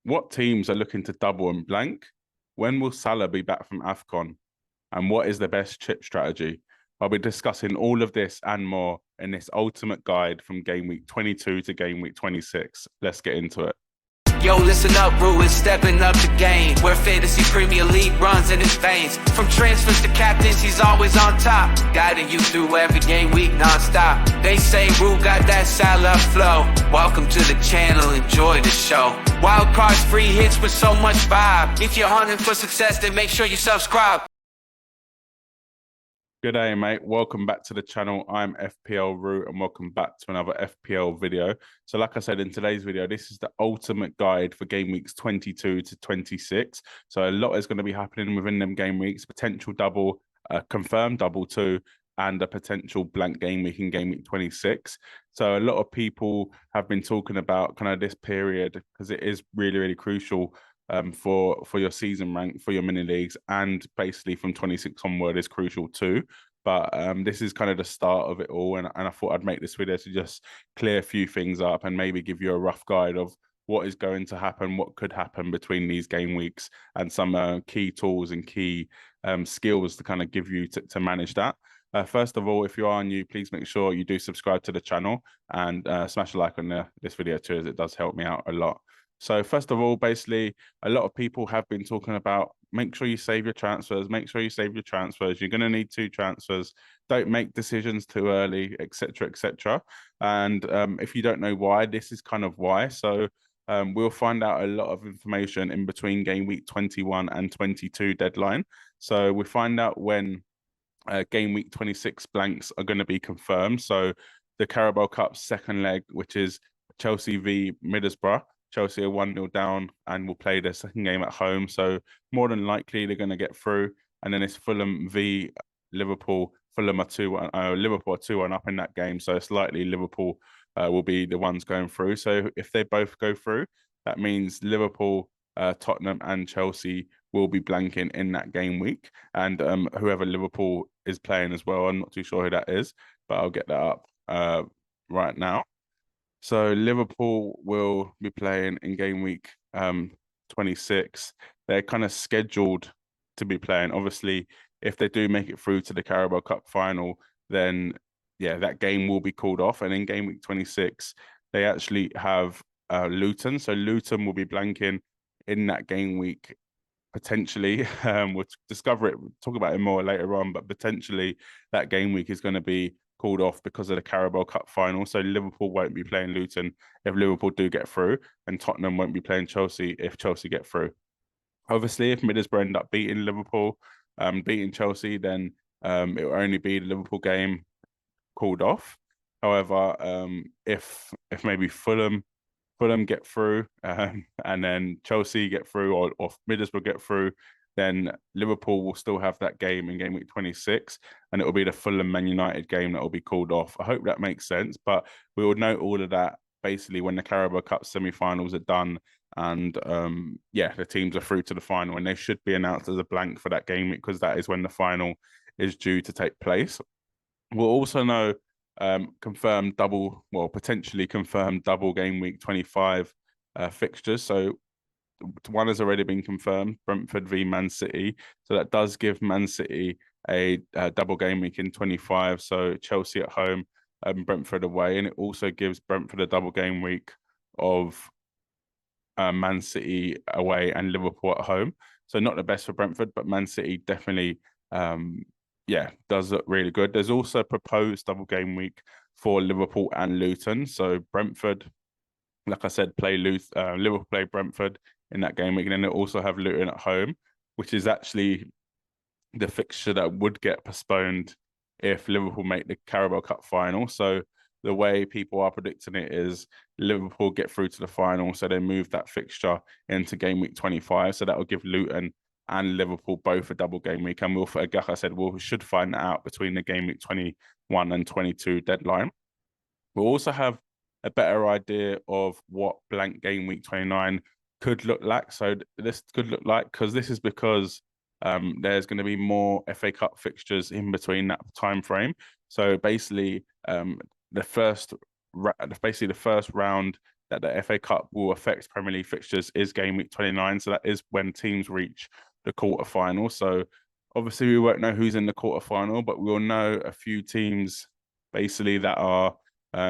What teams are looking to double and blank? When will Salah be back from AFCON? And what is the best chip strategy? I'll be discussing all of this and more in this ultimate guide from game week 22 to game week 26. Let's get into it. Yo, listen up, Rue is stepping up the game, where fantasy Premier League runs in his veins. From transfers to captains, he's always on top, guiding you through every game week non-stop. They say Rue got that Salah flow. Welcome to the channel, enjoy the show. Wild cards, free hits with so much vibe. If you're hunting for success, then make sure you subscribe. Good day, mate. Welcome back to the channel. I'm FPL Root and welcome back to another FPL video. So like I said in today's video, this is the ultimate guide for game weeks 22 to 26. So a lot is going to be happening within them game weeks, potential double, confirmed double two, and a potential blank game week in game week 26. So a lot of people have been talking about kind of this period because it is really, really crucial for your season rank, for your mini leagues, and basically from 26 onward is crucial too. But this is kind of the start of it all, and I thought I'd make this video to just clear a few things up and maybe give you a rough guide of what is going to happen, what could happen between these game weeks, and some key tools and key skills to kind of give you to manage that. First of all, if you are new, please make sure you do subscribe to the channel and smash a like on this video too, as it does help me out a lot. So first of all, basically, a lot of people have been talking about make sure you save your transfers, make sure you save your transfers. You're going to need 2 transfers. Don't make decisions too early, etc., etc. And if you don't know why, this is kind of why. So we'll find out a lot of information in between game week 21 and 22 deadline. So we find out when game week 26 blanks are going to be confirmed. So the Carabao Cup second leg, which is Chelsea v Middlesbrough. Chelsea are 1-0 down and will play their second game at home. So more than likely they're going to get through. And then it's Fulham v Liverpool. Fulham are 2-1, Liverpool are 2-1 up in that game. So it's likely Liverpool will be the ones going through. So if they both go through, that means Liverpool, Tottenham and Chelsea will be blanking in that game week. And whoever Liverpool is playing as well, I'm not too sure who that is, but I'll get that up right now. So Liverpool will be playing in game week 26. They're kind of scheduled to be playing. Obviously, if they do make it through to the Carabao Cup final, then yeah, that game will be called off. And in game week 26, they actually have Luton. So Luton will be blanking in that game week potentially. We'll discover it, we'll talk about it more later on, but potentially that game week is going to be called off because of the Carabao Cup final. So Liverpool won't be playing Luton if Liverpool do get through, and Tottenham won't be playing Chelsea if Chelsea get through. Obviously, if Middlesbrough end up beating Liverpool, beating Chelsea, then it will only be the Liverpool game called off. However, if maybe Fulham get through and then Chelsea get through, or Middlesbrough get through, then Liverpool will still have that game in game week 26, and it will be the Fulham Man United game that will be called off. I hope that makes sense, but we will note all of that basically when the Carabao Cup semi-finals are done, and yeah, the teams are through to the final, and they should be announced as a blank for that game because that is when the final is due to take place. We'll also know confirmed double, well, potentially confirmed double game week 25 fixtures. So one has already been confirmed, Brentford v Man City. So that does give Man City a double game week in 25. So Chelsea at home, Brentford away. And it also gives Brentford a double game week of Man City away and Liverpool at home. So not the best for Brentford, but Man City definitely, yeah, does look really good. There's also a proposed double game week for Liverpool and Luton. So Brentford, like I said, play Liverpool play Brentford in that game week, and then they also have Luton at home, which is actually the fixture that would get postponed if Liverpool make the Carabao Cup final. So the way people are predicting it is Liverpool get through to the final, so they move that fixture into game week 25. So that will give Luton and Liverpool both a double game week, and we'll, like I said, we should find that out between the game week 21 and 22 deadline. We'll also have a better idea of what blank game week 29 could look like. So this could look like, because this is because there's going to be more FA Cup fixtures in between that time frame. So basically, the first round that the FA Cup will affect Premier League fixtures is game week 29. So that is when teams reach the quarterfinal. So obviously we won't know who's in the quarterfinal, but we'll know a few teams basically that are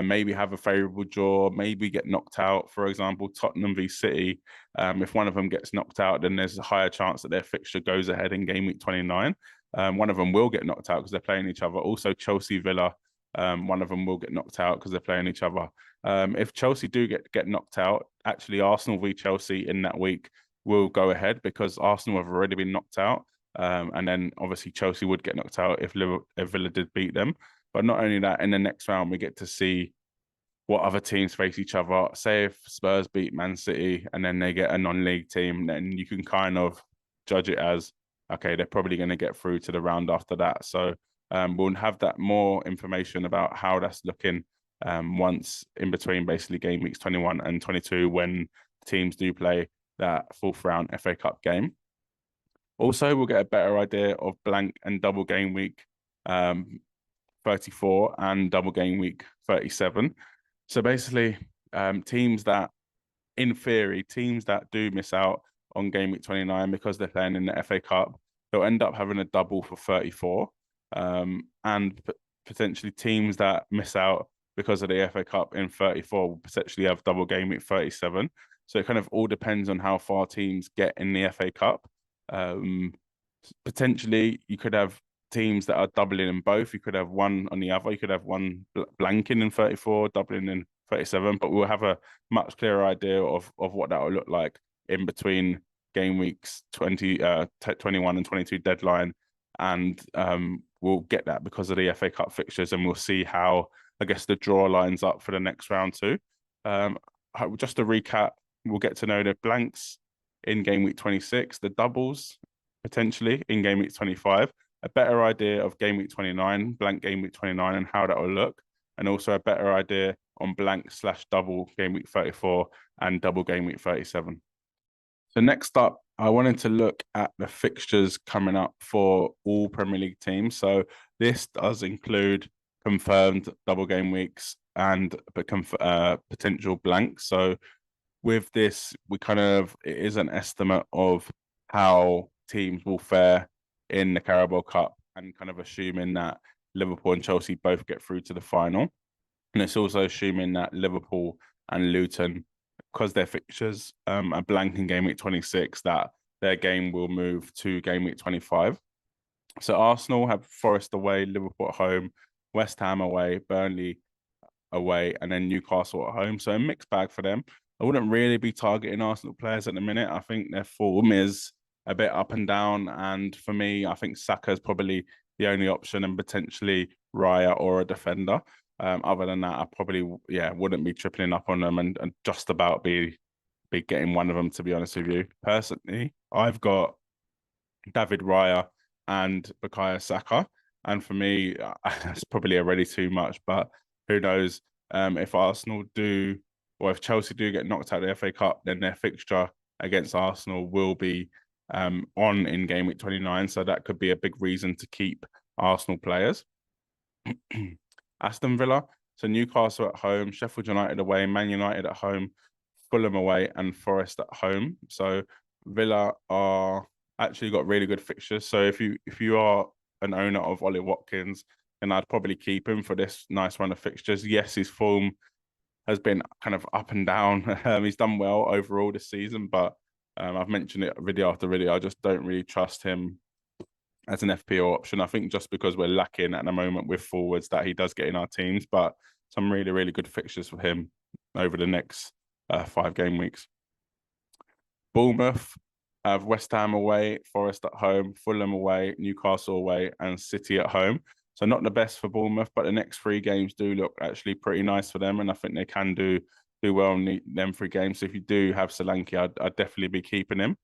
maybe have a favourable draw, maybe get knocked out. For example, Tottenham v City. If one of them gets knocked out, then there's a higher chance that their fixture goes ahead in game week 29. One of them will get knocked out because they're playing each other. Also, Chelsea Villa, one of them will get knocked out because they're playing each other. If Chelsea do get knocked out, actually Arsenal v Chelsea in that week will go ahead because Arsenal have already been knocked out. And then obviously Chelsea would get knocked out if Villa did beat them. But not only that, in the next round, we get to see what other teams face each other. Say if Spurs beat Man City and then they get a non-league team, then you can kind of judge it as, okay, they're probably going to get through to the round after that. So we'll have that more information about how that's looking once in between basically game weeks 21 and 22 when teams do play that fourth round FA Cup game. Also, we'll get a better idea of blank and double game week 34 and double game week 37. So basically, teams that, in theory, teams that do miss out on game week 29 because they're playing in the FA Cup, they'll end up having a double for 34. And potentially teams that miss out because of the FA Cup in 34 will potentially have double game week 37. So it kind of all depends on how far teams get in the FA Cup. Potentially, you could have teams that are doubling in both. You could have one on the other. You could have one blanking in 34, doubling in 37. But we'll have a much clearer idea of what that will look like in between game weeks 21 and 22 deadline. And we'll get that because of the FA Cup fixtures, and we'll see how, I guess, the draw lines up for the next round too. Just to recap, we'll get to know the blanks in game week 26, the doubles potentially in game week 25, a better idea of game week 29, blank game week 29 and how that will look, and also a better idea on blank/double game week 34 and double game week 37. So next up, I wanted to look at the fixtures coming up for all Premier League teams. So this does include confirmed double game weeks and potential blanks. So with this, it is an estimate of how teams will fare in the Carabao Cup and kind of assuming that Liverpool and Chelsea both get through to the final. And it's also assuming that Liverpool and Luton, because their fixtures are blank in game week 26, that their game will move to game week 25. So Arsenal have Forest away, Liverpool at home, West Ham away, Burnley away, and then Newcastle at home. So a mixed bag for them. I wouldn't really be targeting Arsenal players at the minute. I think their form is a bit up and down. And for me, I think Saka is probably the only option, and potentially Raya or a defender. Other than that, I probably wouldn't be tripling up on them and just about be getting one of them, to be honest with you. Personally, I've got David Raya and Bukayo Saka. And for me, that's probably already too much, but who knows? If Arsenal do, or if Chelsea do get knocked out of the FA Cup, then their fixture against Arsenal will be on in game week 29. So that could be a big reason to keep Arsenal players. Aston Villa, so Newcastle at home, Sheffield United away, Man United at home, Fulham away, and Forest at home. So Villa are actually got really good fixtures. So if you are an owner of Ollie Watkins, then I'd probably keep him for this nice run of fixtures. Yes, his form has been kind of up and down. He's done well overall this season, but I've mentioned it video after video. I just don't really trust him as an FPL option. I think just because we're lacking at the moment with forwards that he does get in our teams, but some really, really good fixtures for him over the next 5 game weeks. Bournemouth have West Ham away, Forest at home, Fulham away, Newcastle away, and City at home. So not the best for Bournemouth, but the next 3 games do look actually pretty nice for them, and I think they can do well in them 3 games. So if you do have Solanke, I'd definitely be keeping him.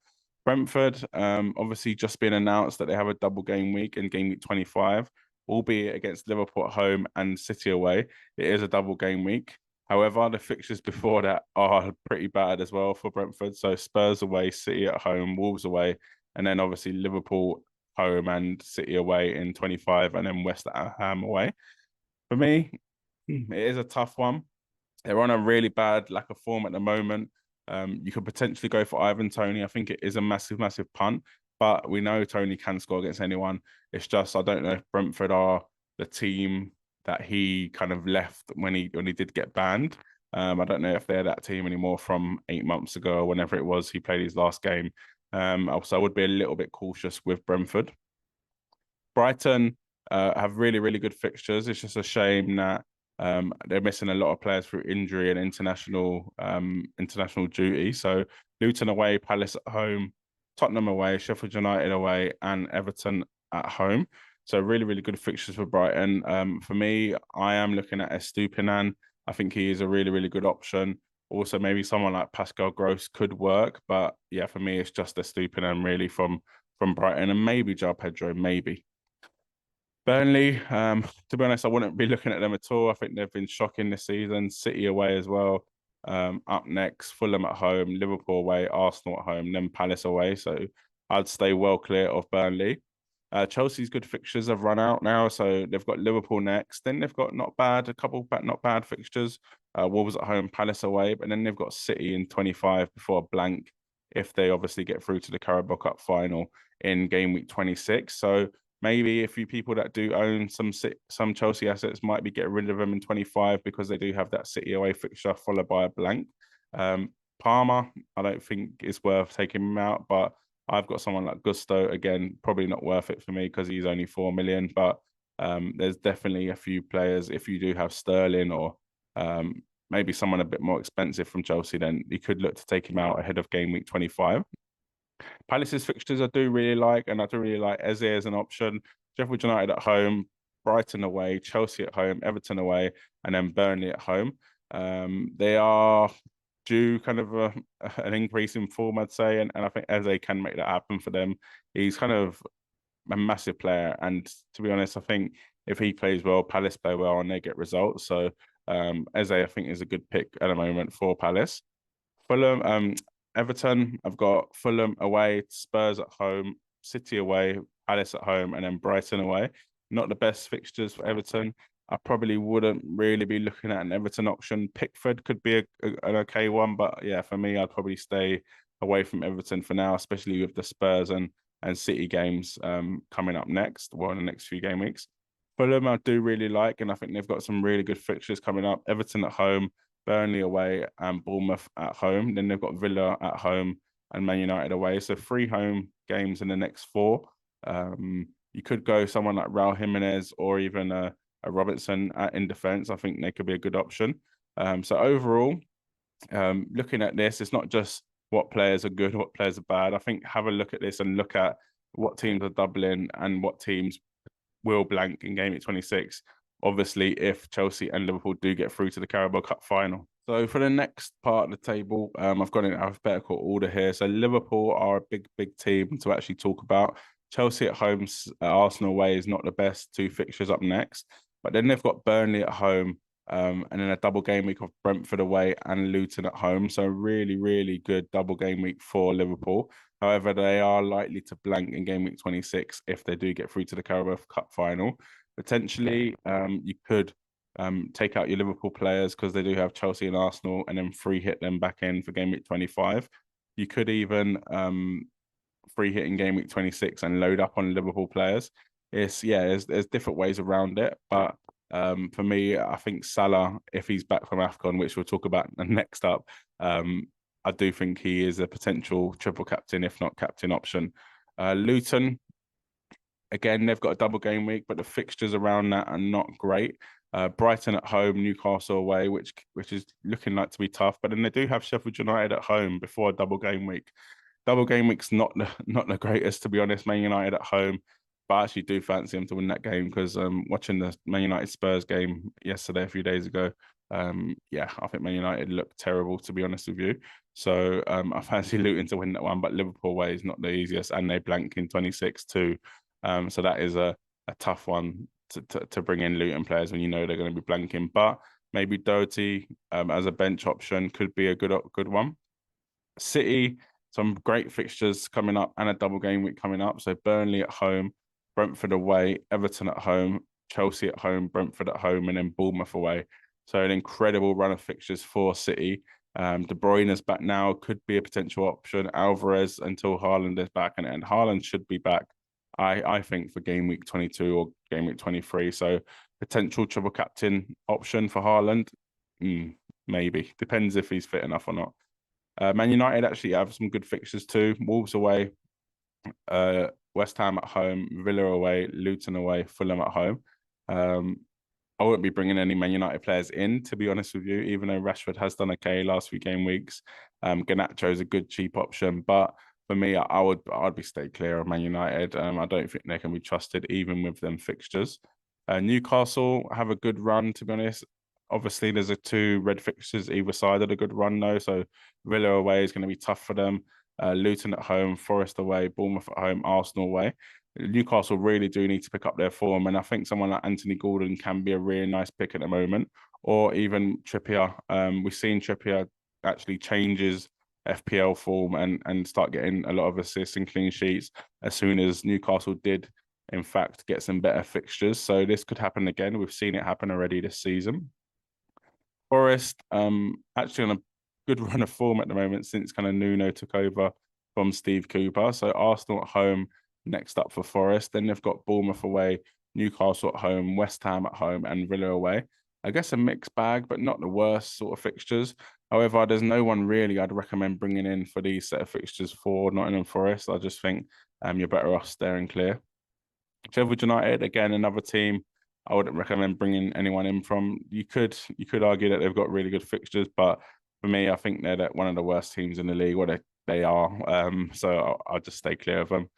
Brentford, obviously just been announced that they have a double game week in game week 25, albeit against Liverpool at home and City away. It is a double game week. However, the fixtures before that are pretty bad as well for Brentford. So Spurs away, City at home, Wolves away, and then obviously Liverpool home and City away in 25, and then West Ham away. For me, it is a tough one They're on a really bad lack of form at the moment. You could potentially go for Ivan Toney. I think it is a massive, massive punt, but we know Toney can score against anyone. It's just I don't know if Brentford are the team that he kind of left when he did get banned. I don't know if they're that team anymore from 8 months ago or whenever it was he played his last game. Also, I would be a little bit cautious with Brentford. Brighton have really, really good fixtures. It's just a shame that they're missing a lot of players through injury and international duty. So Luton away, Palace at home, Tottenham away, Sheffield United away, and Everton at home. So really, really good fixtures for Brighton. For me, I am looking at Estupinan. I think he is a really, really good option. Also, maybe someone like Pascal Gross could work, but yeah, for me, it's just Estupinan really from Brighton, and maybe João Pedro, maybe. Burnley, to be honest, I wouldn't be looking at them at all. I think they've been shocking this season. City away as well. Up next, Fulham at home, Liverpool away, Arsenal at home, then Palace away. So I'd stay well clear of Burnley. Chelsea's good fixtures have run out now, so they've got Liverpool next. Then they've got a couple not bad fixtures. Wolves at home, Palace away, but then they've got City in 25 before a blank if they obviously get through to the Carabao Cup final in game week 26. So maybe a few people that do own some Chelsea assets might be getting rid of them in 25 because they do have that City away fixture followed by a blank. Palmer, I don't think it's worth taking him out, but I've got someone like Gusto, again, probably not worth it for me because he's only 4 million, but there's definitely a few players. If you do have Sterling or maybe someone a bit more expensive from Chelsea, then you could look to take him out ahead of game week 25. Palace's fixtures I do really like, and I do really like Eze as an option. Sheffield United at home, Brighton away, Chelsea at home, Everton away, and then Burnley at home. They are due kind of an increase in form, I'd say, and I think Eze can make that happen for them. He's kind of a massive player, and to be honest, I think if he plays well, Palace play well, and they get results. So Eze, I think, is a good pick at the moment for Palace. Fulham, Everton, I've got Fulham away, Spurs at home, City away, Palace at home, and then Brighton away. Not the best fixtures for Everton. I probably wouldn't really be looking at an Everton option. Pickford could be an okay one, but yeah, for me, I'd probably stay away from Everton for now, especially with the Spurs and City games coming up next, well, in the next few game weeks. Fulham, I do really like, and I think they've got some really good fixtures coming up. Everton at home, Burnley away, and Bournemouth at home. Then they've got Villa at home and Man United away. So 3 home games in the next 4. You could go someone like Raul Jimenez or even a Robertson in defence. I think they could be a good option. So overall, looking at this, it's not just what players are good, what players are bad. I think have a look at this and look at what teams are doubling and what teams will blank in game week 26. Obviously, if Chelsea and Liverpool do get through to the Carabao Cup final. So for the next part of the table, I've got an alphabetical order here. So Liverpool are a big, big team to actually talk about. Chelsea at home, Arsenal away is not the best. 2 fixtures up next. But then they've got Burnley at home, and then a double game week of Brentford away and Luton at home. So really, really good double game week for Liverpool. However, they are likely to blank in game week 26 if they do get through to the Carabao Cup final. Potentially, you could take out your Liverpool players because they do have Chelsea and Arsenal, and then free hit them back in for game week 25. You could even free hit in game week 26 and load up on Liverpool players. There's different ways around it, but for me, I think Salah, if he's back from AFCON, which we'll talk about next up, I do think he is a potential triple captain, if not captain option. Luton, again, they've got a double game week, but the fixtures around that are not great. Brighton at home, Newcastle away, which is looking like to be tough. But then they do have Sheffield United at home before a double game week. Double game week's not the greatest, to be honest. Man United at home, but I actually do fancy them to win that game because watching the Man United Spurs game yesterday, a few days ago, I think Man United looked terrible, to be honest with you. So I fancy Luton to win that one, but Liverpool away is not the easiest, and they blank in 26 too. So that is a tough one to bring in Luton players when you know they're going to be blanking. But maybe Doherty as a bench option could be a good one. City, some great fixtures coming up and a double game week coming up. So Burnley at home, Brentford away, Everton at home, Chelsea at home, Brentford at home, and then Bournemouth away. So an incredible run of fixtures for City. De Bruyne is back now, could be a potential option. Alvarez until Haaland is back, and Haaland should be back, I think, for game week 22 or game week 23. So potential triple captain option for Haaland, maybe. Depends if he's fit enough or not. Man United actually have some good fixtures too. Wolves away, West Ham at home, Villa away, Luton away, Fulham at home. I won't be bringing any Man United players in, to be honest with you, even though Rashford has done okay last few game weeks. Garnacho is a good cheap option, but for me, I'd be stay clear of Man United. I don't think they can be trusted even with them fixtures. Newcastle have a good run, to be honest. Obviously, there's 2 red fixtures either side of a good run though, so Villa away is going to be tough for them. Luton at home, Forest away, Bournemouth at home, Arsenal away. Newcastle really do need to pick up their form, and I think someone like Anthony Gordon can be a really nice pick at the moment, or even Trippier. We've seen Trippier actually changes FPL form and start getting a lot of assists and clean sheets as soon as Newcastle did, in fact, get some better fixtures. So this could happen again. We've seen it happen already this season. Forest, actually on a good run of form at the moment since kind of Nuno took over from Steve Cooper. So Arsenal at home, next up for Forest. Then they've got Bournemouth away, Newcastle at home, West Ham at home, and Villa away. I guess a mixed bag, but not the worst sort of fixtures. However, there's no one really I'd recommend bringing in for these set of fixtures for Nottingham Forest. I just think you're better off steering clear. Sheffield United, again, another team I wouldn't recommend bringing anyone in from. You could argue that they've got really good fixtures, but for me, I think they're one of the worst teams in the league. Well, they are. So I'll just stay clear of them.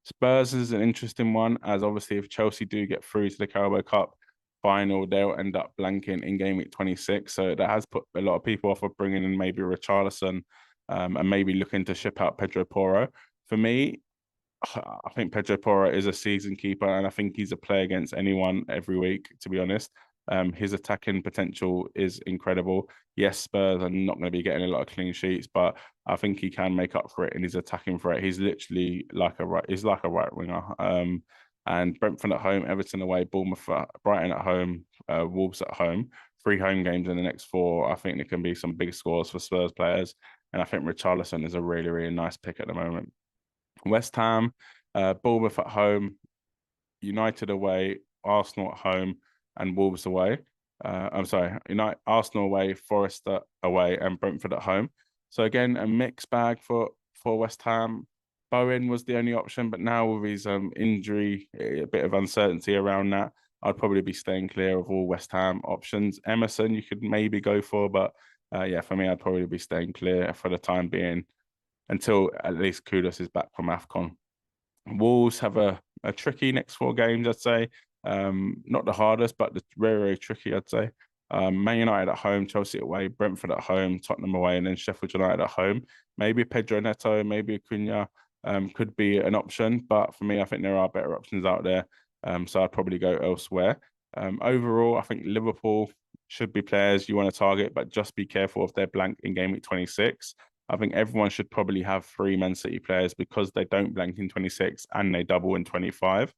Spurs is an interesting one, as obviously if Chelsea do get through to the Carabao Cup final, they'll end up blanking in game week 26. So that has put a lot of people off of bringing in maybe Richarlison and maybe looking to ship out Pedro Porro. For me, I think Pedro Porro is a season keeper, and I think he's a play against anyone every week, to be honest. His attacking potential is incredible. Yes, Spurs are not going to be getting a lot of clean sheets, but I think he can make up for it in his attacking threat. He's literally like a right winger. And Brentford at home, Everton away, Bournemouth, Brighton at home, Wolves at home. 3 home games in the next 4. I think there can be some big scores for Spurs players, and I think Richarlison is a really, really nice pick at the moment. West Ham, Bournemouth at home, United away, Arsenal at home, and Wolves away. Arsenal away, Forest away, and Brentford at home. So again, a mixed bag for West Ham. Bowen was the only option, but now with his injury, a bit of uncertainty around that, I'd probably be staying clear of all West Ham options. Emerson, you could maybe go for, but yeah, for me, I'd probably be staying clear for the time being until at least Kudus is back from AFCON. Wolves have a tricky next 4 games, I'd say. Not the hardest, but the very, very tricky, I'd say. Man United at home, Chelsea away, Brentford at home, Tottenham away, and then Sheffield United at home. Maybe Pedro Neto, maybe Acuna could be an option, but for me, I think there are better options out there. So I'd probably go elsewhere. Overall, I think Liverpool should be players you want to target, but just be careful if they're blank in game week 26. I think everyone should probably have 3 Man City players because they don't blank in 26 and they double in 25.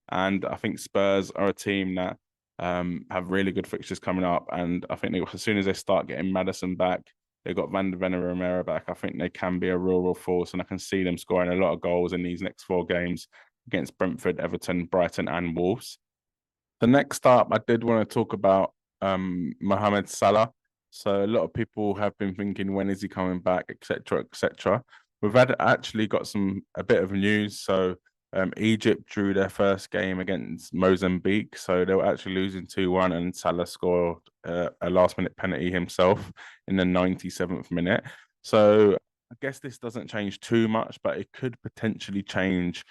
And I think Spurs are a team that have really good fixtures coming up. And I think as soon as they start getting Maddison back, they've got Van der Ven and Romero back, I think they can be a real force. And I can see them scoring a lot of goals in these next 4 games against Brentford, Everton, Brighton and Wolves. The next up, I did want to talk about Mohamed Salah. So a lot of people have been thinking, when is he coming back, etc., etc. We've actually got a bit of news. So Egypt drew their first game against Mozambique. So they were actually losing 2-1, and Salah scored a last-minute penalty himself in the 97th minute. So I guess this doesn't change too much, but it could potentially change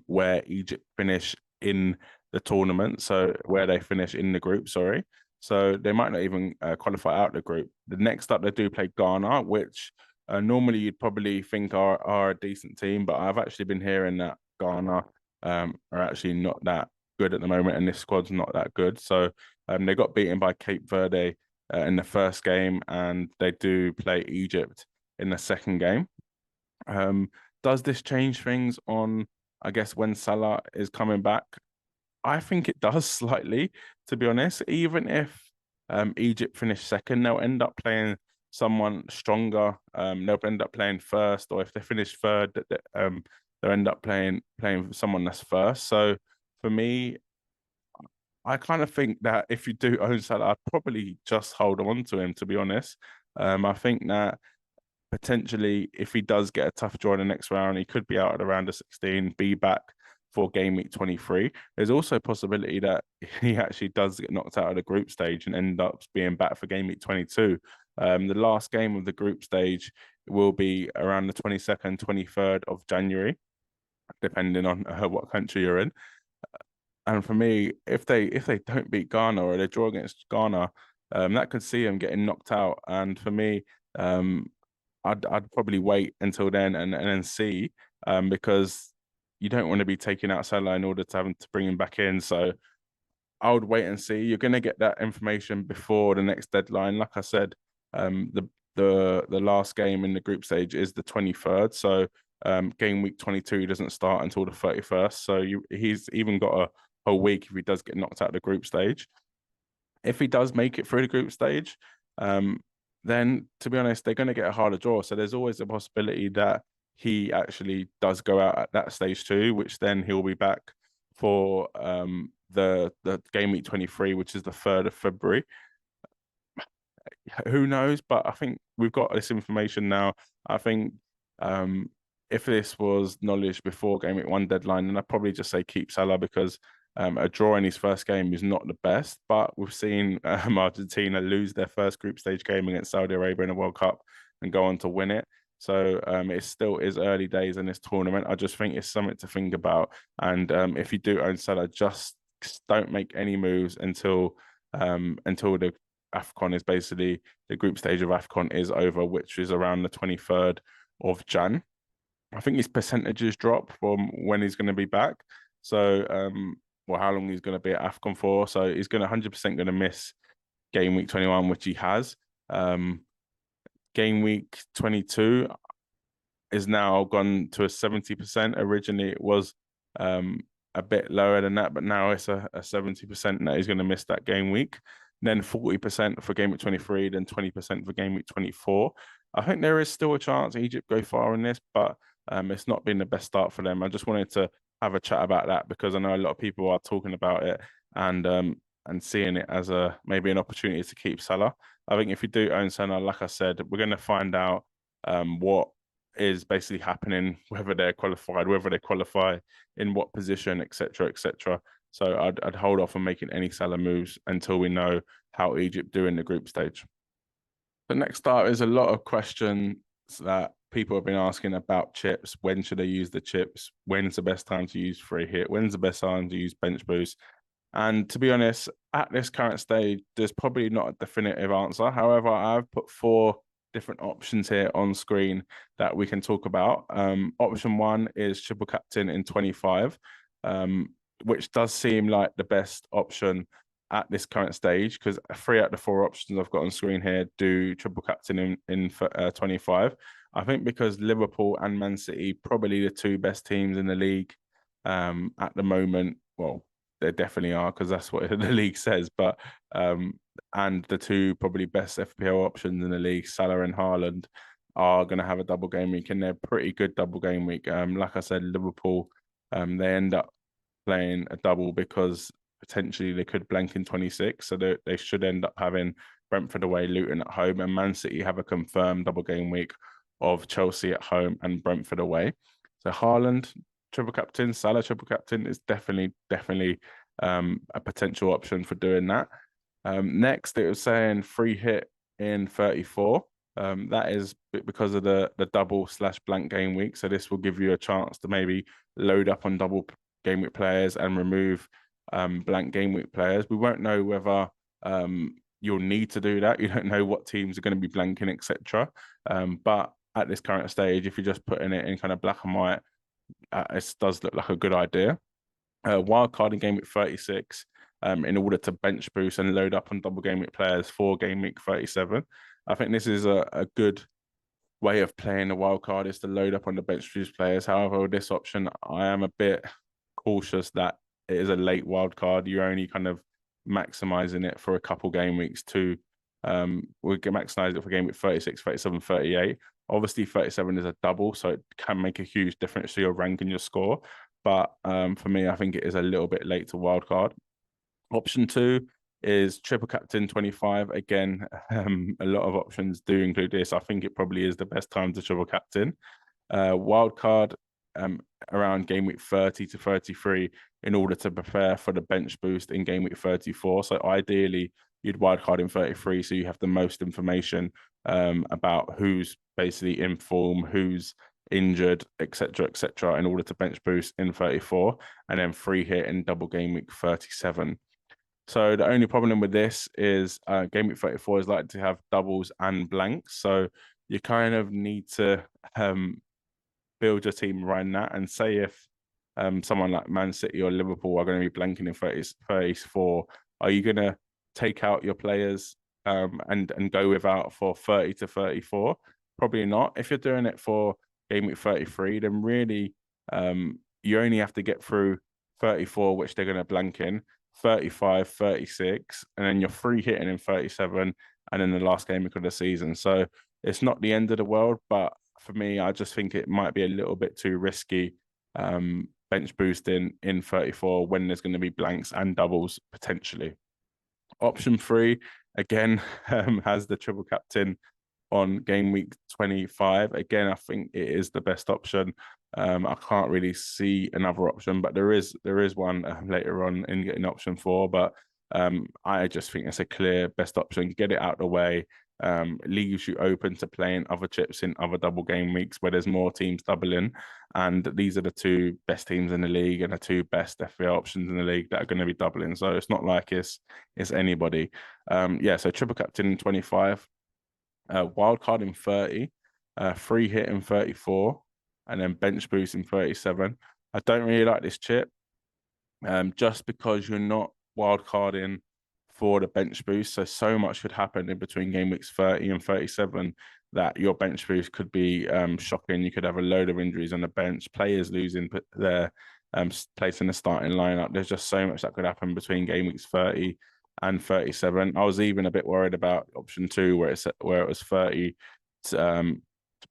where Egypt finish in the tournament. So where they finish in the group, sorry. So they might not even qualify out the group. The next up, they do play Ghana, which normally you'd probably think are a decent team, but I've actually been hearing that Ghana are actually not that good at the moment, and this squad's not that good. So they got beaten by Cape Verde in the first game, and they do play Egypt in the second game. Does this change things on, I guess, when Salah is coming back? I think it does slightly, to be honest. Even if Egypt finish second, they'll end up playing someone stronger. They'll end up playing first, or if they finish third, they'll end up playing someone that's first. So for me, I kind of think that if you do own Salah, I'd probably just hold on to him, to be honest. I think that potentially, if he does get a tough draw in the next round, he could be out at the round of 16, be back for game week 23. There's also a possibility that he actually does get knocked out of the group stage and end up being back for game week 22. The last game of the group stage will be around the 22nd, 23rd of January, depending on what country you're in. And for me, if they don't beat Ghana or they draw against Ghana, that could see them getting knocked out. And for me, I'd probably wait until then and then see, because you don't want to be taking out Salah in order to have to bring him back in. So I would wait and see. You're going to get that information before the next deadline. Like I said, the last game in the group stage is the 23rd. So game week 22 doesn't start until the 31st. So he's even got a whole week if he does get knocked out of the group stage. If he does make it through the group stage, then to be honest, they're going to get a harder draw. So there's always a possibility that he actually does go out at that stage too, which then he'll be back for the game week 23, which is the 3rd of February. Who knows? But I think we've got this information now. I think if this was knowledge before game week 1 deadline, then I'd probably just say keep Salah, because a draw in his first game is not the best. But we've seen Argentina lose their first group stage game against Saudi Arabia in a World Cup and go on to win it. So it still is early days in this tournament. I just think it's something to think about. And if you do own Salah, just don't make any moves until the AFCON is basically, the group stage of AFCON is over, which is around the 23rd of Jan. I think his percentages drop from when he's going to be back. So, how long he's going to be at AFCON for. So he's going to 100% going to miss game week 21, which he has. Game week 22 is now gone to a 70%. Originally, it was a bit lower than that, but now it's a 70% that he's going to miss that game week. Then 40% for game week 23, then 20% for game week 24. I think there is still a chance Egypt go far in this, but it's not been the best start for them. I just wanted to have a chat about that because I know a lot of people are talking about it and seeing it as maybe an opportunity to keep Salah. I think if you do own Salah, like I said, we're going to find out what is basically happening, whether they're qualified, whether they qualify, in what position, etc., etc. So I'd hold off on making any Salah moves until we know how Egypt do in the group stage. The next start is a lot of questions that people have been asking about chips. When should they use the chips? When's the best time to use free hit? When's the best time to use bench boost? And to be honest, at this current stage, there's probably not a definitive answer. However, I've put 4 different options here on screen that we can talk about. Option 1 is triple captain in 25, which does seem like the best option at this current stage, because 3 out of the 4 options I've got on screen here do triple captain in 25. I think because Liverpool and Man City, probably the 2 best teams in the league at the moment. Well, they definitely are, because that's what the league says. But and the 2 probably best FPL options in the league, Salah and Haaland, are going to have a double game week, and they're pretty good double game week. Like I said, Liverpool, they end up playing a double because potentially they could blank in 26, so they should end up having Brentford away, Luton at home, and Man City have a confirmed double game week of Chelsea at home and Brentford away. So Haaland triple captain, Salah triple captain is definitely a potential option for doing that. Next, it was saying free hit in 34. That is because of the double/blank game week. So this will give you a chance to maybe load up on double game week players and remove blank game week players. We won't know whether you'll need to do that. You don't know what teams are going to be blanking, etc. But at this current stage, if you're just putting it in kind of black and white, it does look like a good idea. Wildcard in game week 36 in order to bench boost and load up on double game week players for game week 37. I think this is a good way of playing the wildcard, is to load up on the bench boost players. However, with this option, I am a bit cautious that it is a late wildcard. You're only kind of maximizing it for a couple game weeks to we'll maximize it for game week 36, 37, 38. Obviously 37 is a double, so it can make a huge difference to your rank and your score. But for me, I think it is a little bit late to wildcard. Option 2 is triple captain 25. Again, a lot of options do include this. I think it probably is the best time to triple captain. Wildcard around game week 30 to 33 in order to prepare for the bench boost in game week 34. So ideally, you'd wildcard in 33, so you have the most information about who's basically in form, who's injured, etc., in order to bench boost in 34, and then free hit in double game week 37. So the only problem with this is game week 34 is likely to have doubles and blanks. So you kind of need to build your team around that. And say if someone like Man City or Liverpool are going to be blanking in 34, are you going to take out your players and go without for 30 to 34? Probably not. If you're doing it for game week 33, then really you only have to get through 34, which they're going to blank in, 35, 36, and then you're free hitting in 37, and then the last game week of the season. So it's not the end of the world, but for me, I just think it might be a little bit too risky bench boosting in 34 when there's going to be blanks and doubles potentially. Option 3, again, has the triple captain on game week 25. Again, I think it is the best option. I can't really see another option, but there is one later on in getting option 4. But I just think it's a clear best option. Get it out of the way. Leaves you open to playing other chips in other double game weeks where there's more teams doubling, and these are the 2 best teams in the league and the 2 best FPL options in the league that are going to be doubling. So it's not like it's anybody. So triple captain in 25, wild card in 30, free hit in 34, and then bench boost in 37. I don't really like this chip, just because you're not wild carding for the bench boost. So much could happen in between game weeks 30 and 37 that your bench boost could be shocking. You could have a load of injuries on the bench, players losing their place in the starting lineup. There's just so much that could happen between game weeks 30 and 37. I was even a bit worried about option 2 where it was 30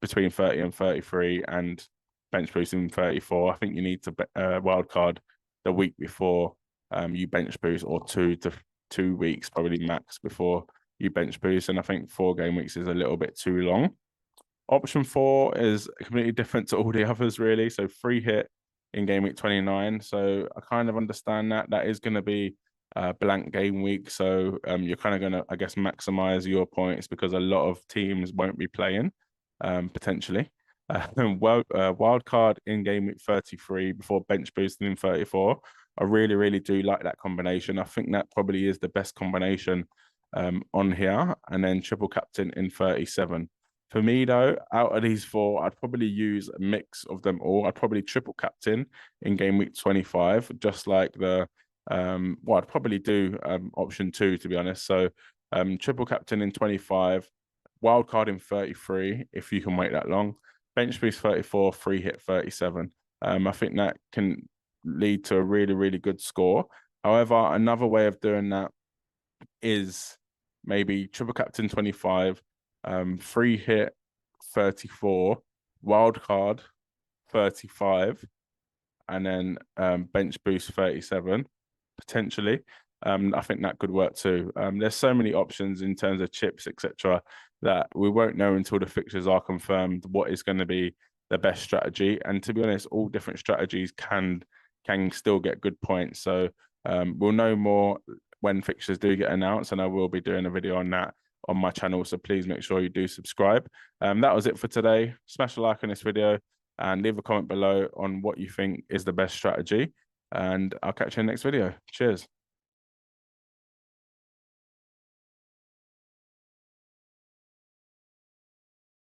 between 30 and 33 and bench boost in 34. I think you need to wildcard the week before you bench boost, or 2 weeks probably max before you bench boost. And I think 4 game weeks is a little bit too long. Option 4 is completely different to all the others, really. So free hit in game week 29. So I kind of understand that is going to be a blank game week. So you're kind of going to, I guess, maximize your points because a lot of teams won't be playing potentially. Wild card in game week 33 before bench boosting in 34. I really do like that combination. I think that probably is the best combination on here. And then triple captain in 37. For me, though, out of these 4, I'd probably use a mix of them all. I'd probably triple captain in game week 25, just like the I'd probably do option 2, to be honest. So triple captain in 25, wild card in 33 if you can wait that long, bench boost 34, free hit 37. I think that can lead to a really good score. However, another way of doing that is maybe triple captain 25, free hit 34, wild card 35, and then bench boost 37 potentially. I think that could work too. There's so many options in terms of chips, etc., that we won't know until the fixtures are confirmed what is going to be the best strategy. And to be honest, all different strategies can still get good points. So we'll know more when fixtures do get announced, and I will be doing a video on that on my channel. So please make sure you do subscribe. That was it for today. Smash a like on this video and leave a comment below on what you think is the best strategy. And I'll catch you in the next video. Cheers.